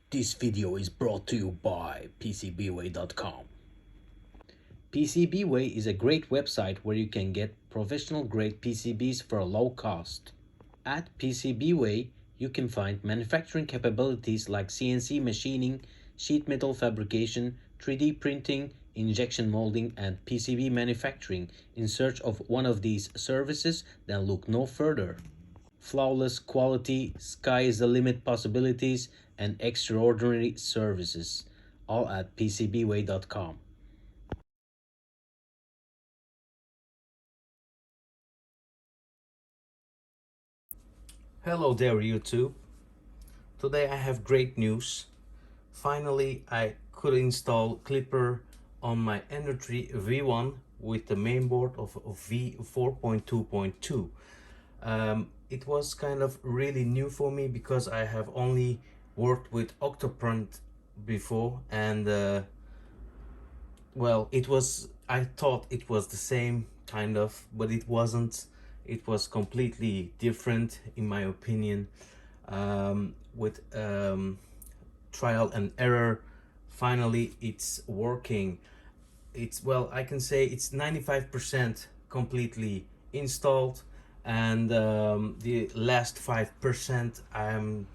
This video is brought to you by PCBWay.com. PCBWay is a great website where you can get professional grade PCBs for a low cost. At PCBWay, you can find manufacturing capabilities like CNC machining, sheet metal fabrication, 3D printing, injection molding, and PCB manufacturing. In search of one of these services, then look no further. Flawless quality, sky is the limit possibilities, and extraordinary services, all at PCBWay.com. Hello there YouTube. Today I have great news. Finally I could install Klipper on my Ender3 V1 with the mainboard of V4.2.2. It was kind of really new for me because I have only worked with Octoprint before, and well, I thought it was the same kind of, but it wasn't. It was completely different in my opinion. With trial and error, finally it's working. Well, I can say it's 95% completely installed, and the last 5% I'm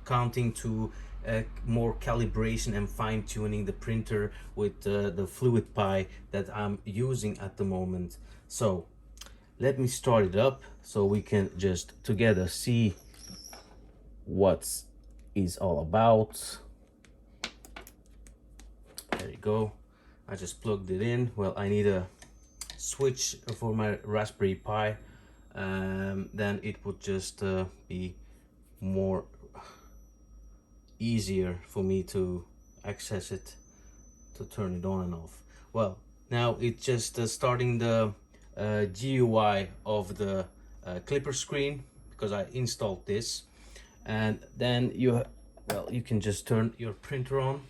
counting to more calibration and fine-tuning the printer with the Fluiddpi that I'm using at the moment. So let me start it up so we can just together see what is all about. There you go. I just plugged it in. Well, I need a switch for my Raspberry Pi, then it would just be more easier for me to access it, to turn it on and off. Well, now it's just starting the GUI of the Klipper screen, because I installed this, and then you can just turn your printer on.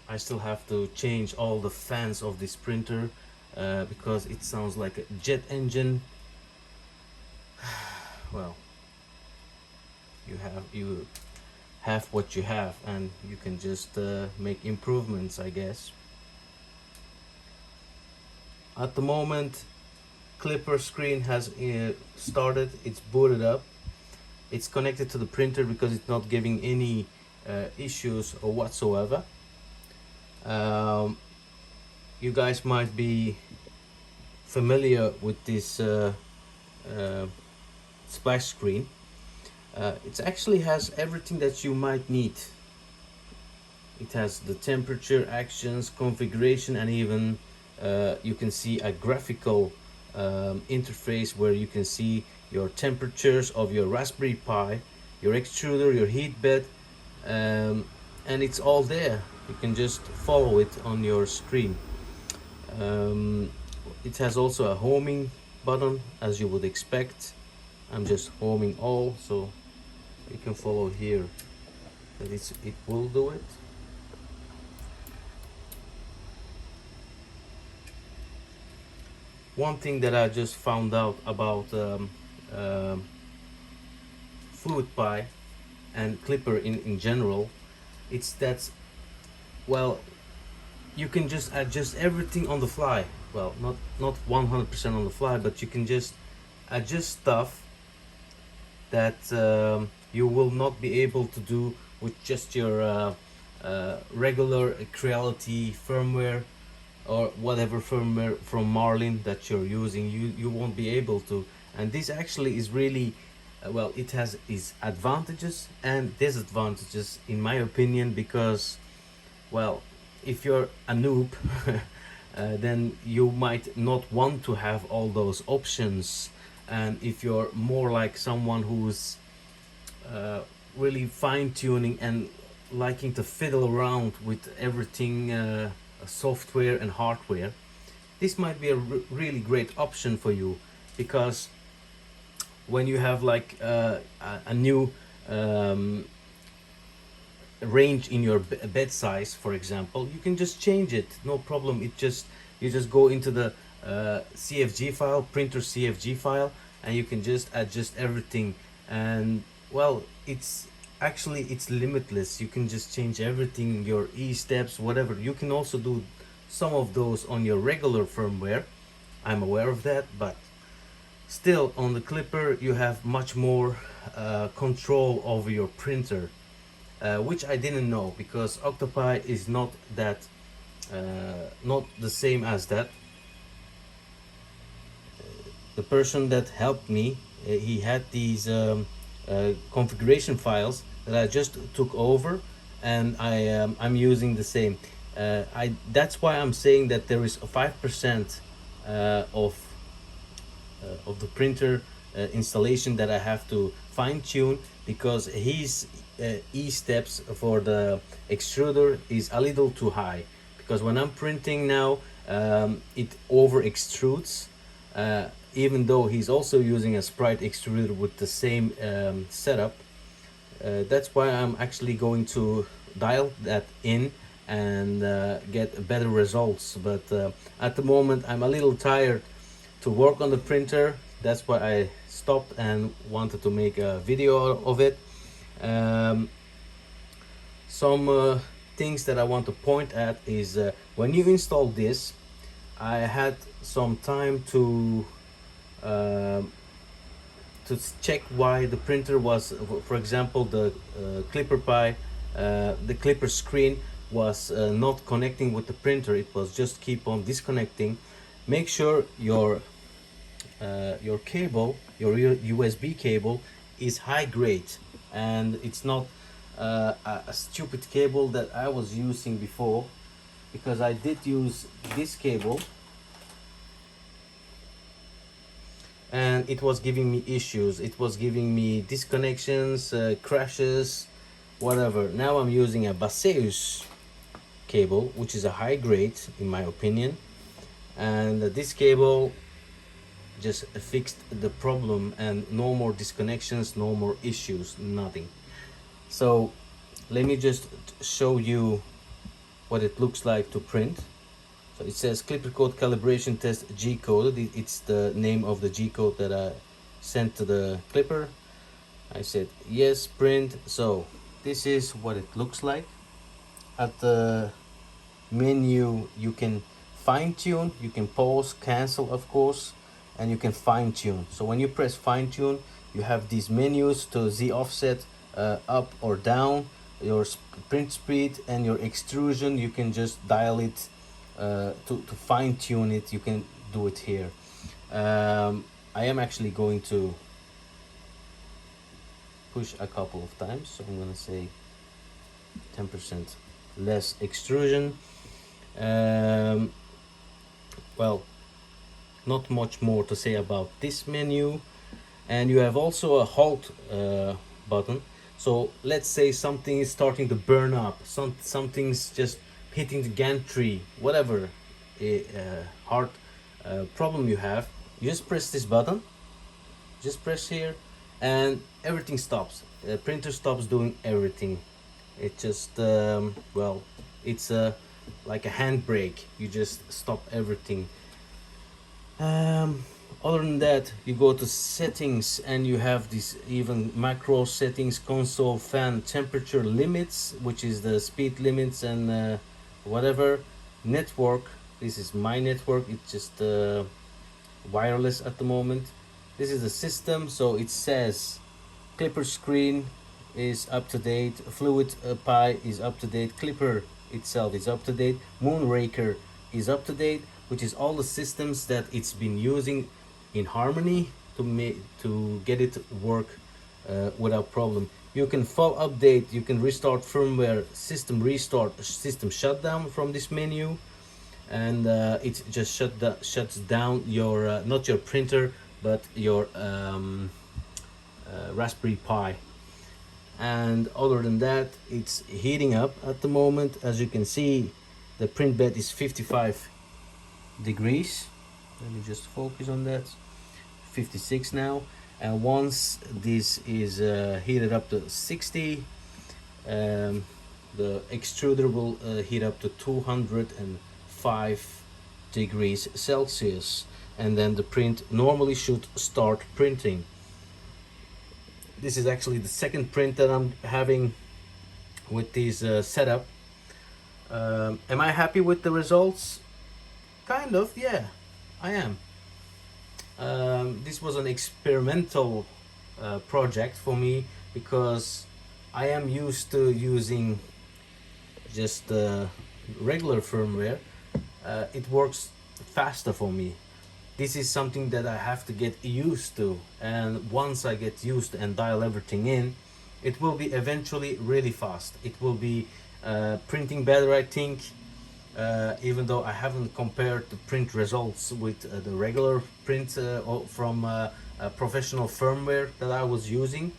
I still have to change all the fans of this printer because it sounds like a jet engine. Well, you have what you have, and you can just make improvements, I guess. At the moment, Klipper screen has started. It's booted up. It's connected to the printer because it's not giving any issues or whatsoever. You guys might be familiar with this splash screen. It actually has everything that you might need. It has the temperature, actions, configuration, and even you can see a graphical interface where you can see your temperatures of your Raspberry Pi, your extruder, your heat bed, and it's all there. You can just follow it on your screen. It has also a homing button, as you would expect. I'm just homing all, so you can follow here that it will do it. One thing that I just found out about Fluiddpi and Klipper in general, it's that, well, you can just adjust everything on the fly. Well, not 100% on the fly, but you can just adjust stuff that you will not be able to do with just your regular Creality firmware or whatever firmware from Marlin that you're using. You won't be able to. And this actually is really well, it has its advantages and disadvantages in my opinion, because, well, if you're a noob then you might not want to have all those options, and if you're more like someone who's really fine-tuning and liking to fiddle around with everything, software and hardware, this might be a really great option for you, because when you have like a new range in your bed size, for example, you can just change it, no problem. You just go into the CFG file, printer CFG file, and you can just adjust everything. And well, it's actually it's limitless. You can just change everything, your e-steps, whatever. You can also do some of those on your regular firmware. I'm aware of that, but still on the Klipper you have much more control over your printer, which I didn't know, because Octopi is not that not the same as that. The person that helped me, he had these configuration files that I just took over, and I'm using the same. I That's why I'm saying that there is a 5% of the printer installation that I have to fine tune, because his e-steps for the extruder is a little too high, because when I'm printing now, it over extrudes, even though he's also using a sprite extruder with the same setup. That's why I'm actually going to dial that in and get better results. But at the moment I'm a little tired to work on the printer. That's why I stopped and wanted to make a video of it. Um, some things that I want to point at is when you install this, I had some time um to check why the printer was, for example, the Klipperscreen, the Klipperscreen was not connecting with the printer. It was just keep on disconnecting. Make sure your cable, your USB cable, is high grade, and it's not a stupid cable that I was using before, because I did use this cable and it was giving me issues. It was giving me disconnections, crashes, whatever. Now I'm using a Baseus cable, which is a high grade in my opinion, and this cable just fixed the problem, and no more disconnections, no more issues, nothing. So let me just show you what it looks like to print. So it says Clipper code calibration test G code. It's the name of the G code that I sent to the Clipper. I said yes, print. So this is what it looks like. At the menu you can fine tune, you can pause, cancel of course, and you can fine tune. So when you press fine tune, you have these menus to Z offset, up or down, your print speed, and your extrusion. You can just dial it to fine tune it. You can do it here. I am actually going to push a couple of times, so I'm gonna say 10% less extrusion. Well, not much more to say about this menu. And you have also a halt button. So let's say something is starting to burn up, something's just hitting the gantry, whatever hard problem you have, you just press this button, just press here, and everything stops. The printer stops doing everything. It just well, it's like a handbrake. You just stop everything. Other than that, you go to settings and you have this even macro settings, console, fan, temperature limits, which is the speed limits, and whatever. Network, this is my network. It's just wireless at the moment. This is the system, so it says Klipperscreen is up to date, Fluiddpi is up to date, Klipper itself is up to date, Moonraker is up to date, which is all the systems that it's been using in harmony to get it work without problem. You can full update, you can restart firmware, system restart, system shutdown from this menu, and it just shuts down your not your printer but your Raspberry Pi. And other than that, it's heating up at the moment. As you can see, the print bed is 55 degrees. Let me just focus on that. 56 now, and once this is heated up to 60, the extruder will heat up to 205 degrees Celsius, and then the print normally should start printing. This is actually the second print that I'm having with this setup. Am I happy with the results? Kind of, yeah, I am. This was an experimental project for me because I am used to using just regular firmware. It works faster for me. This is something that I have to get used to, and once I get used and dial everything in, it will be eventually really fast. It will be printing better, I think, even though I haven't compared the print results with the regular print from professional firmware that I was using.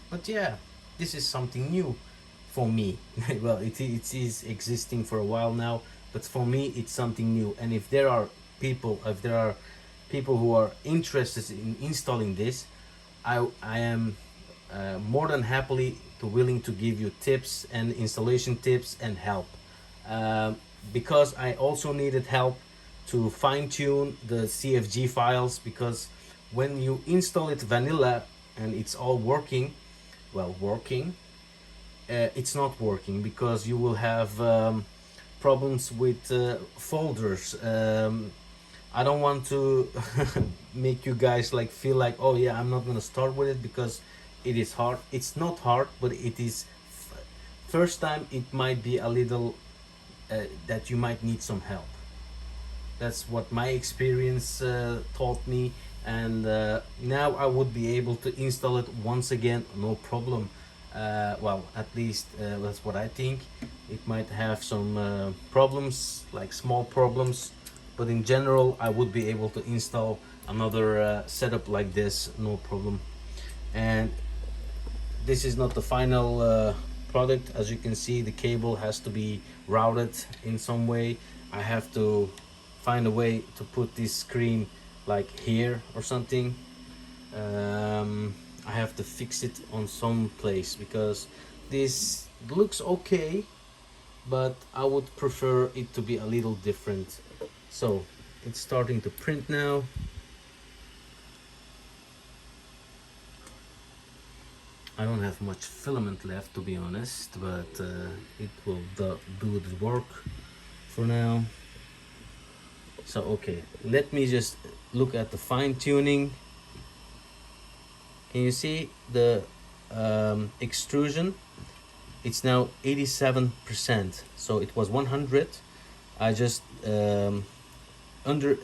But yeah, this is something new for me. Well, it is existing for a while now, but for me it's something new. And if there are people who are interested in installing this, I am more than happily to willing to give you tips and installation tips and help, because I also needed help to fine-tune the CFG files, because when you install it vanilla and it's all working, well, it's not working because you will have problems with folders. I don't want to make you guys like feel like, oh yeah, I'm not gonna start with it because it is hard. It's not hard, but it is first time it might be a little that you might need some help. That's what my experience taught me, and now I would be able to install it once again, no problem. Well, at least that's what I think. It might have some problems, like small problems, but in general I would be able to install another setup like this, no problem. And this is not the final product. As you can see, the cable has to be routed in some way. I have to find a way to put this screen like here or something. I have to fix it on some place because this looks okay, but I would prefer it to be a little different. So it's starting to print now. I don't have much filament left, to be honest, but it will do the work for now. So okay, let me just look at the fine-tuning. Can you see the extrusion? It's now 87%. So it was 100. I just wanted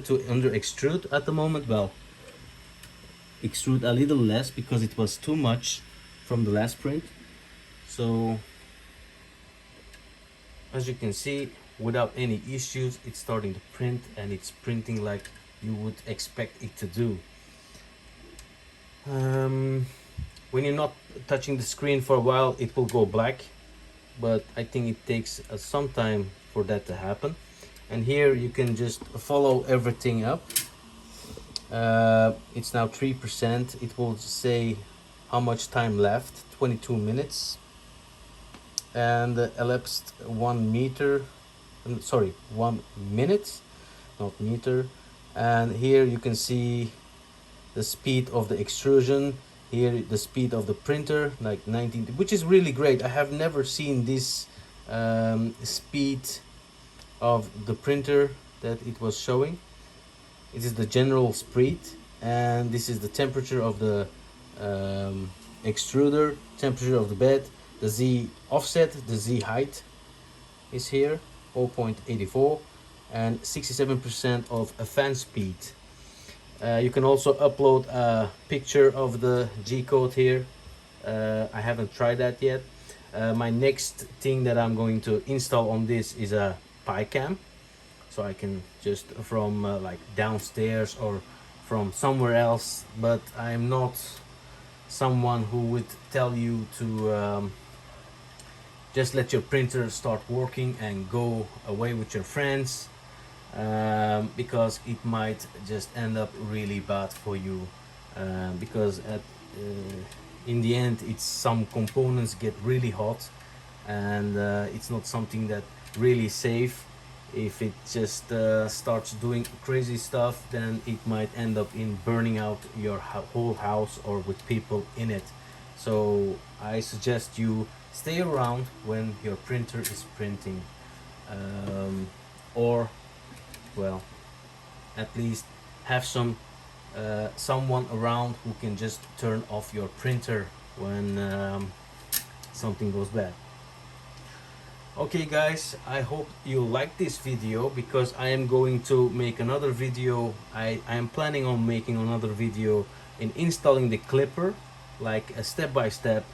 to under extrude at the moment. Well, extrude a little less because it was too much from the last print. So as you can see, without any issues, it's starting to print, and it's printing like you would expect it to do. When you're not touching the screen for a while, it will go black, but I think it takes some time for that to happen. And here you can just follow everything up. It's now 3%. It will say how much time left, 22 minutes, and elapsed 1 meter, sorry, 1 minute, not meter. And here you can see the speed of the extrusion, here the speed of the printer, like 19, which is really great. I have never seen this speed of the printer that it was showing. It is the general speed, and this is the temperature of the extruder, temperature of the bed, the Z offset, the Z height is here, 0.84, and 67% of a fan speed. You can also upload a picture of the G-code here. I haven't tried that yet. My next thing that I'm going to install on this is a Pi cam, so I can just from like downstairs or from somewhere else, but I'm not someone who would tell you to just let your printer start working and go away with your friends, because it might just end up really bad for you, because in the end it's some components get really hot, and it's not something that really safe If it just starts doing crazy stuff, then it might end up in burning out your whole house or with people in it. So I suggest you stay around when your printer is printing, or well, at least have someone around who can just turn off your printer when something goes bad. Okay guys, I hope you like this video, because I am going to make another video. I am planning on making another video in installing the Klipper, like a step-by-step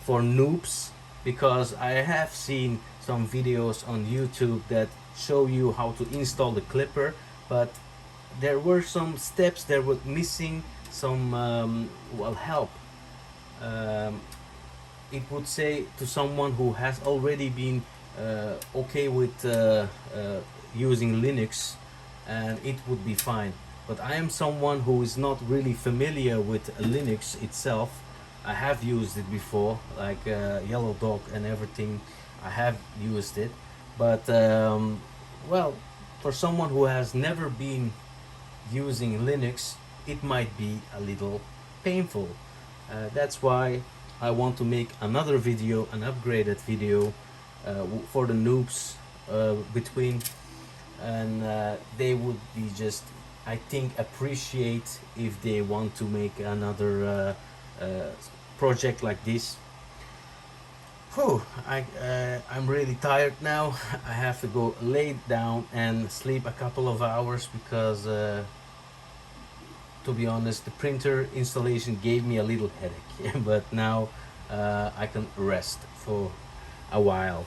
for noobs, because I have seen some videos on YouTube that show you how to install the Klipper, but there were some steps that were missing, some well, help. It would say to someone who has already been okay with using Linux, and it would be fine. But I am someone who is not really familiar with Linux itself. I have used it before, like Yellow Dog and everything. I have used it, but well, for someone who has never been using Linux, it might be a little painful. That's why I want to make another video, an upgraded video for the noobs between, and they would be just, I think, appreciate if they want to make another project like this. Whew, I'm really tired now. I have to go lay down and sleep a couple of hours, because to be honest, the printer installation gave me a little headache. But now I can rest for a while.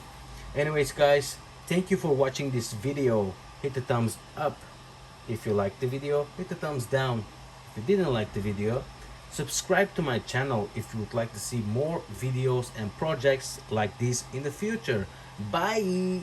Anyways guys, thank you for watching this video. Hit the thumbs up if you liked the video, hit the thumbs down if you didn't like the video. Subscribe to my channel if you would like to see more videos and projects like this in the future. Bye!